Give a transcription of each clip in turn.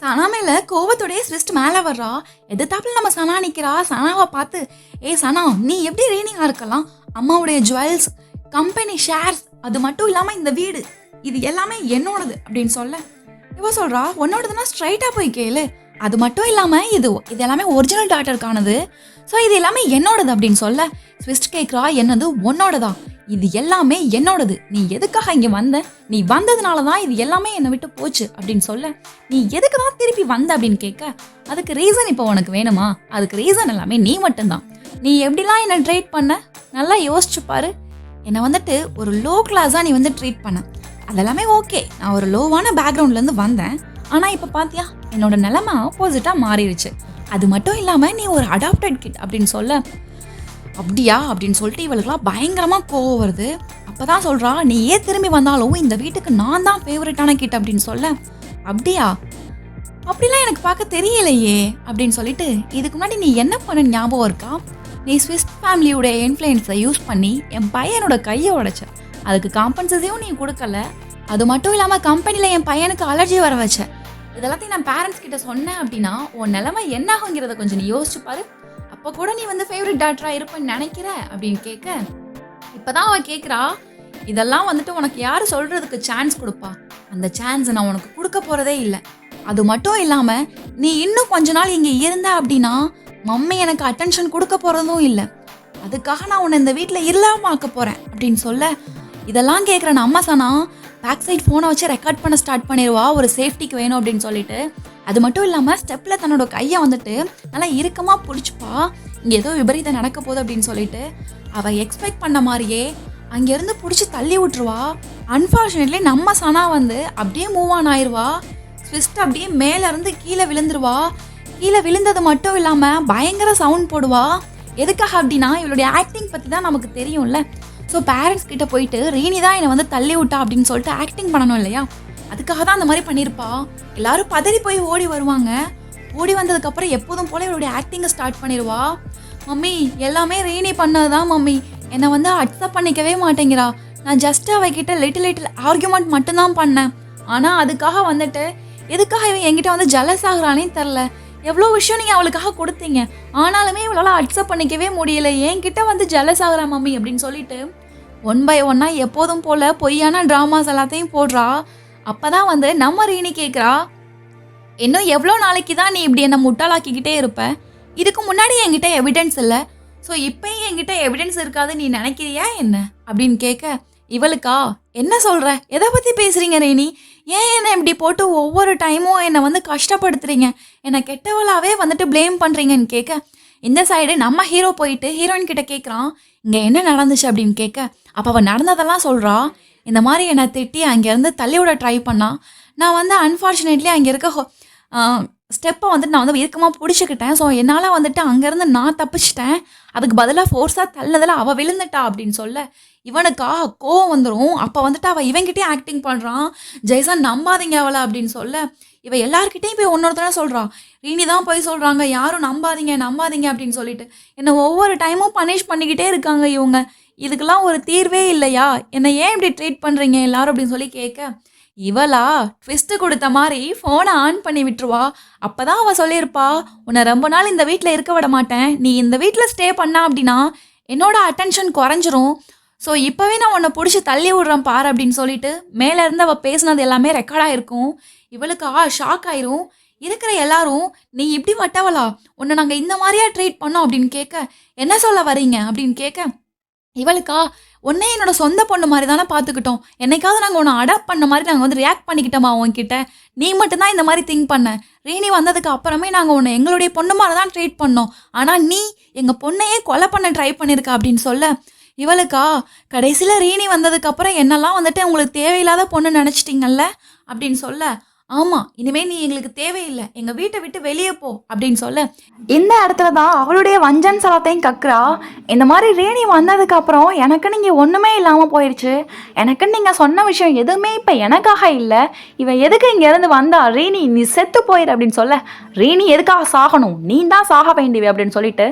சனா மேல கோவத்தோடய ஸ்விஸ்ட் மேல வர்றா. எதிர்த்தாப்புல நம்ம சனா நிக்கிறா. சனாவை பார்த்து, ஏ சனா, நீ எப்படி ரீனிங்கா இருக்கலாம்? அம்மாவுடைய ஜுவல்ஸ், கம்பெனி ஷேர்ஸ், அது மட்டும் இல்லாம இந்த வீடு, இது எல்லாமே என்னோடது அப்படின்னு சொல்ல, இவ சொல்றா, உன்னோடதுன்னா ஸ்ட்ரைட்டா போய் கேளு. அது மட்டும் இல்லாம இது எல்லாமே ஒரிஜினல் டாட்டருக்கானது. ஸோ இது எல்லாமே என்னோடது அப்படின்னு சொல்ல, ஸ்விஸ்ட் கேட்குறா, என்னது உன்னோடதா? இது எல்லாமே என்னோடது. நீ எதுக்காக இங்க வந்த? நீ வந்ததுனால தான் இது எல்லாமே என்னை விட்டு போச்சு அப்படின்னு சொல்ல, நீ எதுக்கு தான் திருப்பி வந்த அப்படின்னு கேட்க, அதுக்கு ரீசன் இப்போ உனக்கு வேணுமா? அதுக்கு ரீசன் எல்லாமே நீ மட்டும்தான். நீ எப்படிலாம் என்னை ட்ரீட் பண்ண நல்லா யோசிச்சு பாரு. என்னை வந்துட்டு ஒரு லோ கிளாஸாக நீ வந்து ட்ரீட் பண்ண, அதெல்லாமே ஓகே. நான் ஒரு லோவான பேக்ரவுண்ட்லேருந்து வந்தேன். ஆனால் இப்போ பார்த்தியா, என்னோட நிலைமை ஆப்போசிட்டாக மாறிடுச்சு. அது மட்டும் இல்லாமல் நீ ஒரு அடாப்டட் கிட் அப்படின்னு சொல்ல, அப்படியா அப்படின்னு சொல்லிட்டு இவளுக்குலாம் பயங்கரமாக கோவம் வருது. அப்போ தான் சொல்கிறா, நீ ஏன் திரும்பி வந்தாலும் இந்த வீட்டுக்கு நான் தான் ஃபேவரட்டான கிட் அப்படின்னு சொல்ல, அப்படியா, அப்படிலாம் எனக்கு பார்க்க தெரியலையே அப்படின்னு சொல்லிட்டு, இதுக்கு முன்னாடி நீ என்ன பண்ண ஞாபகம் இருக்கா? நீ ஸ்விஸ் ஃபேமிலியோட இன்ஃப்ளூயன்ஸை யூஸ் பண்ணி என் பையனோட கையை உடைச்ச. அதுக்கு காம்பன்சேஷனும் நீ கொடுக்கல. அது மட்டும் இல்லாமல் கம்பெனியில் என் பையனுக்கு அலர்ஜி வர வச்ச. இதெல்லாத்தையும் நான் பேரண்ட்ஸ் கிட்ட சொன்னேன் அப்படின்னா உன் நிலைமை என்ன ஆகுங்கிறத கொஞ்சம் நீ யோசிச்சு பாரு. அப்போ கூட நீ வந்து ஃபேவரட் டாக்டராக இருப்பேன்னு நினைக்கிற அப்படின்னு கேட்க, இப்போதான் அவள் கேட்குறா, இதெல்லாம் வந்துட்டு உனக்கு யார் சொல்கிறதுக்கு சான்ஸ் கொடுப்பா? அந்த சான்ஸ் நான் உனக்கு கொடுக்க போகிறதே இல்லை. அது மட்டும் இல்லாமல் நீ இன்னும் கொஞ்ச நாள் இங்கே இருந்த அப்படின்னா மம்மி எனக்கு அட்டென்ஷன் கொடுக்க போகிறதும் இல்லை. அதுக்காக நான் உன்னை இந்த வீட்டில் இல்லாமல் ஆக்க போகிறேன் அப்படின்னு சொல்ல, இதெல்லாம் கேட்குற நம்ம சனா பேக் சைட் ஃபோனை வச்சு ரெக்கார்ட் பண்ண ஸ்டார்ட் பண்ணிடுவா, ஒரு சேஃப்டிக்கு வேணும் அப்படின்னு சொல்லிட்டு. அது மட்டும் இல்லாமல் ஸ்டெப்பில் தன்னோட கையை வந்துட்டு நல்லா இறுக்கமாக பிடிச்சிப்பா, இங்கே ஏதோ விபரீதம் நடக்க போகுது அப்படின்னு சொல்லிட்டு. அவள் எக்ஸ்பெக்ட் பண்ண மாதிரியே அங்கேருந்து பிடிச்சி தள்ளி விட்டுருவா. அன்ஃபார்ச்சுனேட்லி நம்ம சனா வந்து அப்படியே மூவ் ஆன் ஆயிடுவா. ஸ்விஸ்ட் அப்படியே மேலேருந்து கீழே விழுந்துருவா. கீழே விழுந்தது மட்டும் இல்லாமல் பயங்கர சவுண்ட் போடுவா. எதுக்காக அப்படின்னா இவளுடைய ஆக்டிங் பற்றி தான் நமக்கு தெரியும்ல. ஸோ பேரண்ட்ஸ் கிட்ட போயிட்டு ரீனி தான் என்னை வந்து தள்ளி விட்டா அப்படின்னு சொல்லிட்டு ஆக்டிங் பண்ணணும் இல்லையா, அதுக்காக தான் அந்த மாதிரி பண்ணியிருப்பா. எல்லாரும் பதறி போய் ஓடி வருவாங்க. ஓடி வந்ததுக்கப்புறம் எப்போதும் போல இவளுடைய ஆக்டிங்கை ஸ்டார்ட் பண்ணிடுவா. மம்மி, எல்லாமே ரீனி பண்ணதுதான் மம்மி, என்னை வந்து அக்செப்ட் பண்ணிக்கவே மாட்டேங்கிறா. நான் ஜஸ்ட் அவகிட்ட லிட்டில் ஆர்கியூமெண்ட் மட்டும்தான் பண்ணேன். ஆனால் அதுக்காக வந்துட்டு எதுக்காக இவன் என்கிட்ட வந்து ஜலஸ் ஆகுறானே தெரில. எவ்வளோ விஷயம் நீங்கள் அவளுக்காக கொடுத்தீங்க, ஆனாலுமே இவளால் அக்செப்ட் பண்ணிக்கவே முடியல. என்கிட்ட வந்து ஜலஸ் ஆகுறா மம்மி அப்படின்னு சொல்லிட்டு ஒன் பை ஒன்னாக எப்போதும் போல் பொய்யான ட்ராமாஸ் எல்லாத்தையும் போடுறா. அப்போ தான் வந்து நம்ம ரீனி கேட்குறா, இன்னும் எவ்வளோ நாளைக்கு தான் நீ இப்படி என்னை முட்டாளாக்கிக்கிட்டே இருப்ப? இதுக்கு முன்னாடி என்கிட்ட எவிடன்ஸ் இல்லை, ஸோ இப்போயும் என்கிட்ட எவிடன்ஸ் இருக்காது நீ நினைக்கிறியா என்ன அப்படின்னு கேட்க, இவளுக்கா என்ன சொல்கிற, எதை பற்றி பேசுகிறீங்க ரீனி? ஏன் என்னை இப்படி போட்டு ஒவ்வொரு டைமும் என்னை வந்து கஷ்டப்படுத்துறீங்க, என்னை கெட்டவளாகவே வந்துட்டு ப்ளேம் பண்ணுறீங்கன்னு கேட்க, இந்த சைடு நம்ம ஹீரோ போயிட்டு ஹீரோயின் கிட்ட கேட்குறான், இங்கே என்ன நடந்துச்சு அப்படின்னு கேட்க, அப்போ அவன் நடந்ததெல்லாம் சொல்கிறா. இந்த மாதிரி என்னை திட்டி அங்கேருந்து தள்ளி விட ட்ரை பண்ணா. நான் வந்து அன்ஃபார்ச்சுனேட்லி அங்கே இருக்க ஸ்டெப்பை வந்துட்டு நான் வந்து இறுக்கமாக பிடிச்சிக்கிட்டேன். ஸோ என்னால் வந்துட்டு அங்கேருந்து நான் தப்பிச்சிட்டேன். அதுக்கு பதிலாக ஃபோர்ஸாக தள்ளதில் அவள் விழுந்துட்டா அப்படின்னு சொல்ல, இவனுக்கா கோவம் வந்துடும். அப்போ வந்துட்டு அவள் இவன்கிட்டே ஆக்டிங் பண்ணுறான், ஜெய்சன் நம்பாதீங்க அவளை அப்படின்னு சொல்ல, இவ எல்லாருக்கிட்டையும் போய் ஒன்னொருத்தர சொல்கிறான், ரீனி தான் போய் சொல்கிறாங்க, யாரும் நம்பாதீங்க நம்பாதீங்க அப்படின்னு சொல்லிட்டு. என்னை ஒவ்வொரு டைமும் பனிஷ் பண்ணிக்கிட்டே இருக்காங்க இவங்க, இதுக்கெல்லாம் ஒரு தீர்வே இல்லையா? என்னை ஏன் இப்படி ட்ரீட் பண்ணுறீங்க எல்லாரும் அப்படின்னு சொல்லி கேட்க, இவளா ட்விஸ்ட்டு கொடுத்த மாதிரி ஃபோனை ஆன் பண்ணி விட்டுருவா. அப்போ தான் அவள் சொல்லியிருப்பா, உன்னை ரொம்ப நாள் இந்த வீட்டில் இருக்க விட மாட்டேன், நீ இந்த வீட்டில் ஸ்டே பண்ணா அப்படின்னா என்னோட அட்டென்ஷன் குறைஞ்சிரும். ஸோ இப்போவே நான் உன்னை பிடிச்சி தள்ளி விட்றேன் பாரு அப்படின்னு சொல்லிட்டு மேலே இருந்து அவள் பேசினது எல்லாமே ரெக்கார்டாக இருக்கும். இவளுக்கு ஷாக் ஆயிரும். இருக்கிற எல்லாரும், நீ இப்படி வட்டவளா, உன்னை நாங்கள் இந்த மாதிரியா ட்ரீட் பண்ணோம் அப்படின்னு கேட்க, என்ன சொல்ல வரீங்க அப்படின்னு கேட்க, இவளுக்கா உன்னே என்னோட சொந்த பொண்ணு மாதிரி தானே பார்த்துக்கிட்டோம், என்னைக்காவது நாங்கள் உன்னை அடாப்ட் பண்ண மாதிரி நாங்கள் வந்து ரியாக்ட் பண்ணிக்கிட்டோமா உன்கிட்ட? நீ மட்டும்தான் இந்த மாதிரி திங்க் பண்ண. ரீனி வந்ததுக்கு அப்புறமே நாங்கள் உன்னை எங்களுடைய பொண்ணு மாதிரி தான் ட்ரீட் பண்ணோம், ஆனால் நீ எங்கள் பொண்ணையே கொலை பண்ண ட்ரை பண்ணியிருக்க அப்படின்னு சொல்ல, இவளுக்கா கடைசியில் ரீனி வந்ததுக்கப்புறம் என்னெல்லாம் வந்துட்டு உங்களுக்கு தேவையில்லாத பொண்ணு நினச்சிட்டிங்கல்ல அப்படின்னு சொல்ல, ஆமாம், இனிமேல் நீ எங்களுக்கு தேவையில்லை, எங்கள் வீட்டை விட்டு வெளியே போ அப்படின்னு சொல்ல, இந்த இடத்துல தான் அவளுடைய வஞ்சன்ஸ் எல்லாத்தையும் கக்குறா. இந்த மாதிரி ரீனி வந்ததுக்கப்புறம் எனக்குன்னு இங்கே ஒன்றுமே இல்லாமல் போயிடுச்சு, எனக்குன்னு நீங்கள் சொன்ன விஷயம் எதுவுமே இப்போ எனக்காக இல்லை, இவன் எதுக்கு இங்கேருந்து வந்தா, ரீனி நீ செத்து போயிரு அப்படின்னு சொல்ல, ரீனி எதுக்காக சாகணும், நீ தான் சாக வேண்டியவை அப்படின்னு சொல்லிட்டு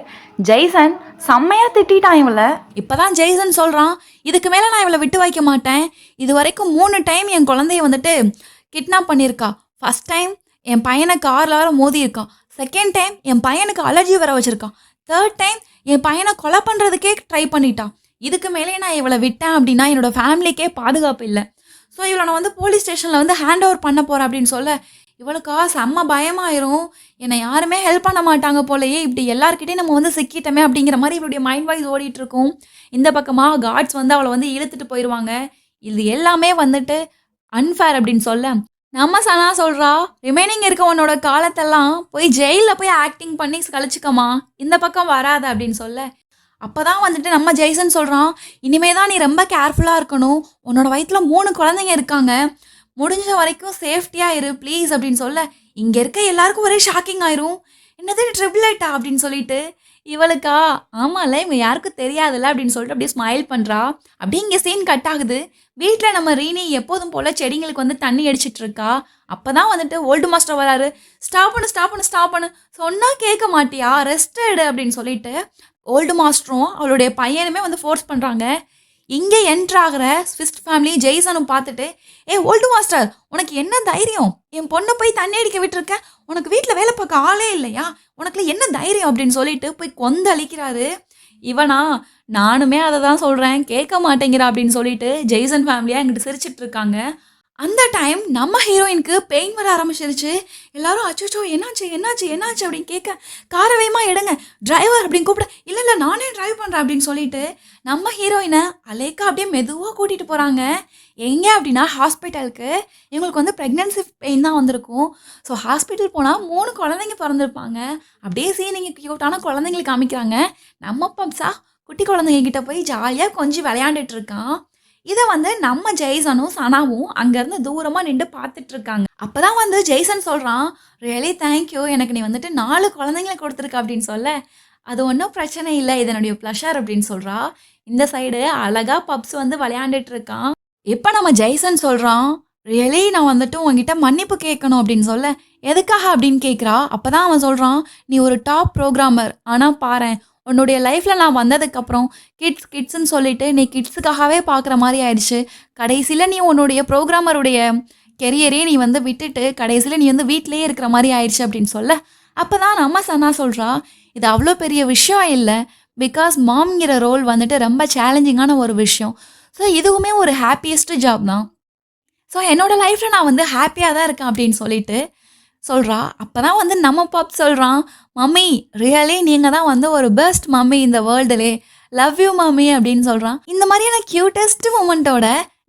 ஜெய்சன் செம்மையாக திட்டான் இவளை. இப்போ தான் ஜெய்சன் சொல்கிறான், இதுக்கு மேலே நான் இவளை விட்டு வைக்க மாட்டேன். இது வரைக்கும் 3 டைம் என் குழந்தைய வந்துட்டு கிட்னாப் பண்ணியிருக்கா. ஃபஸ்ட் டைம் என் பையனை கார்லார மோதி இருக்கான். செகண்ட் டைம் என் பையனுக்கு அலர்ஜி வர வச்சிருக்கான். தேர்ட் டைம் என் பையனை கொலை பண்ணுறதுக்கே ட்ரை பண்ணிட்டான். இதுக்கு மேலே நான் இவளை விட்டேன் அப்படின்னா என்னோட ஃபேமிலிக்கே பாதுகாப்பு இல்லை. ஸோ இவளை நான் வந்து போலீஸ் ஸ்டேஷனில் வந்து ஹேண்ட் ஓவர் பண்ண போகிறேன் அப்படின்னு சொல்ல இவளுக்கா செம்ம பயமாயிரும். என்னை யாருமே ஹெல்ப் பண்ண மாட்டாங்க போலயே, இப்படி எல்லாருக்கிட்டையும் நம்ம வந்து சிக்கிட்டோமே அப்படிங்கிற மாதிரி இவளுடைய மைண்ட் வைஸ் ஓடிட்டு இருக்கும். இந்த பக்கமாக கார்ட்ஸ் வந்து அவளை வந்து இழுத்துட்டு போயிடுவாங்க. இது எல்லாமே வந்துட்டு அன்ஃபேர் அப்படின்னு சொல்ல நம்ம சனா சொல்கிறா, ரிமைனிங் இருக்க உன்னோட காலத்தெல்லாம் போய் ஜெயிலில் போய் ஆக்டிங் பண்ணி கழிச்சுக்கமா, இந்த பக்கம் வராத அப்படின்னு சொல்ல அப்போ தான் வந்துட்டு நம்ம ஜெய்சன் சொல்கிறான், இனிமே தான் நீ ரொம்ப கேர்ஃபுல்லாக இருக்கணும். உன்னோட வயிற்றில் 3 குழந்தைங்க இருக்காங்க, முடிஞ்ச வரைக்கும் சேஃப்டியாக இரு ப்ளீஸ் அப்படின்னு சொல்ல இங்கே இருக்க எல்லாருக்கும் ஒரே ஷாக்கிங் ஆயிரும். என்னது ட்ரிபிளேட்டா அப்படின்னு சொல்லிட்டு இவளுக்கா ஆமாம்ல இவங்க யாருக்கும் தெரியாதுல்ல அப்படின்னு சொல்லிட்டு அப்படியே ஸ்மைல் பண்ணுறா. அப்படியே இங்கே சீன் கட் ஆகுது. வீட்டில் நம்ம ரீனி எப்போதும் போல் செடிங்களுக்கு வந்து தண்ணி அடிச்சிட்டு இருக்கா. அப்போ தான் வந்துட்டு ஓல்டு மாஸ்டர் வராரு. ஸ்டாப் பண்ணு சொன்னால் கேட்க மாட்டியா, ரெஸ்ட் எடு அப்படின்னு சொல்லிட்டு ஓல்டு மாஸ்டரும் அவளுடைய பையனுமே வந்து ஃபோர்ஸ் பண்ணுறாங்க. இங்கே என்ட்ரு ஆகிற ஸ்விஸ்ட் ஃபேமிலி ஜெய்சனும் பார்த்துட்டு, ஓல்டு மாஸ்டர் உனக்கு என்ன தைரியம், என் பொண்ணை போய் தண்ணி அடிக்க விட்டுருக்க, உனக்கு வீட்டில் வேலை பார்க்க ஆளே இல்லையா, உனக்குல என்ன தைரியம் அப்படின்னு சொல்லிட்டு போய் கொந்தளிக்கிறாரு. இவனா நானுமே அதை தான் சொல்கிறேன் கேட்க மாட்டேங்கிறா அப்படின்னு சொல்லிட்டு ஜெய்சன் ஃபேமிலியாக எங்கிட்ட சிரிச்சிட்டு இருக்காங்க. அந்த டைம் நம்ம ஹீரோயினுக்கு பெயின் வர ஆரம்பிச்சிருச்சு. எல்லாரும் அச்சோ என்னாச்சு அப்படின்னு கேட்க காரை வேகமாக எடுங்க டிரைவர் அப்படின்னு கூப்பிட இல்லை நானே டிரைவ் பண்ணுறேன் அப்படின்னு சொல்லிட்டு நம்ம ஹீரோயினை அலேக்கா அப்படியே மெதுவாக கூட்டிகிட்டு போகிறாங்க. எங்கே அப்படின்னா ஹாஸ்பிட்டலுக்கு. இவங்களுக்கு வந்து ப்ரெக்னென்சி பெயின் தான் வந்திருக்கும். ஸோ ஹாஸ்பிட்டல் போனால் 3 குழந்தைங்க பிறந்திருப்பாங்க. அப்படியே சீனிங்க க்யூட்டான குழந்தைங்களுக்கு காமிக்கிறாங்க. நம்ம பப்ஸா குட்டி குழந்தைங்க கிட்ட போய் ஜாலியாக கொஞ்சம் விளையாண்டுட்டு இருக்கான். இதை வந்து நம்ம ஜெய்சனும் சனாவும் அங்கேருந்து தூரமாக நின்று பார்த்துட்டு இருக்காங்க. அப்போ தான் வந்து ஜெய்சன் சொல்கிறான், ரியலி தேங்க்யூ, எனக்கு நீ வந்துட்டு 4 குழந்தைங்களை கொடுத்துருக்க அப்படின்னு சொல்ல அது ஒன்றும் பிரச்சனை இல்லை, இதனுடைய ப்ளஷர் அப்படின்னு சொல்கிறா. இந்த சைடு அழகாக பப்ஸ் வந்து விளையாண்டுட்டு இருக்கான். இப்போ நம்ம ஜெய்சன் சொல்கிறான், ரியலி நான் வந்துட்டு உங்ககிட்ட மன்னிப்பு கேட்கணும் அப்படின்னு சொல்ல எதுக்காக அப்படின்னு கேட்குறா. அப்போ தான் அவன் சொல்கிறான், நீ ஒரு டாப் ப்ரோக்ராமர், ஆனால் பாரு உன்னுடைய லைஃப்பில் நான் வந்ததுக்கப்புறம் கிட்ஸ்ன்னு சொல்லிட்டு நீ கிட்ஸுக்காகவே பார்க்குற மாதிரி ஆயிடுச்சு. கடைசியில் நீ உன்னுடைய ப்ரோக்ராமருடைய கெரியரே நீ வந்து விட்டுட்டு கடைசியில் நீ வந்து வீட்டிலேயே இருக்கிற மாதிரி ஆயிடுச்சு அப்படின்னு சொல்ல அப்போ தான் நம்ம சனா சொல்கிறா, இது அவ்வளோ பெரிய விஷயம் இல்லை, பிகாஸ் மாம்ங்கிற ரோல் வந்துட்டு ரொம்ப சேலஞ்சிங்கான ஒரு விஷயம். ஸோ இதுவுமே ஒரு ஹாப்பியஸ்ட் ஜாப் தான். ஸோ என்னோடய லைஃப்பில் நான் வந்து ஹாப்பியாக தான் இருக்கேன் அப்படின்னு சொல்லிட்டு சொல்கிறா. அப்போ தான் வந்து நம்ம பாப் சொல்கிறான், மம்மி ரியலி நீங்கள் தான் வந்து ஒரு பெஸ்ட் மம்மி இந்த வேர்ல்டுலே, லவ் யூ மம்மி அப்படின்னு சொல்கிறான். இந்த மாதிரியான க்யூட்டஸ்ட் மூமெண்ட்டோட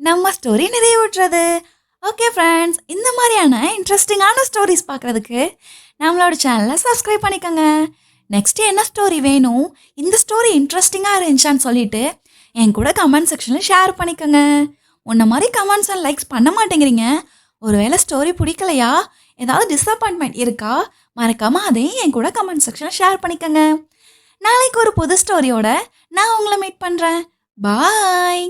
நம்ம ஸ்டோரி நிறைவுற்றது. ஓகே ஃப்ரெண்ட்ஸ், இந்த மாதிரியான இன்ட்ரெஸ்டிங்கான ஸ்டோரிஸ் பார்க்குறதுக்கு நம்மளோட சேனலை சப்ஸ்கிரைப் பண்ணிக்கோங்க. நெக்ஸ்ட்டு என்ன ஸ்டோரி வேணும், இந்த ஸ்டோரி இன்ட்ரெஸ்டிங்காக இருந்துச்சான்னு சொல்லிட்டு என் கூட கமெண்ட் செக்ஷனில் ஷேர் பண்ணிக்கோங்க. உன்ன மாதிரி கமெண்ட்ஸ் அண்ட் லைக்ஸ் பண்ண மாட்டேங்கிறீங்க. ஒருவேளை ஸ்டோரி பிடிக்கலையா, ஏதாவது டிஸப்பாயின்மெண்ட் இருக்கா, மறக்காமல் அதையும் என் கூட கமெண்ட் செக்ஷனில் ஷேர் பண்ணிக்கோங்க. நாளைக்கு ஒரு புது ஸ்டோரியோட நான் உங்களை மீட் பண்ணுறேன். பாய்.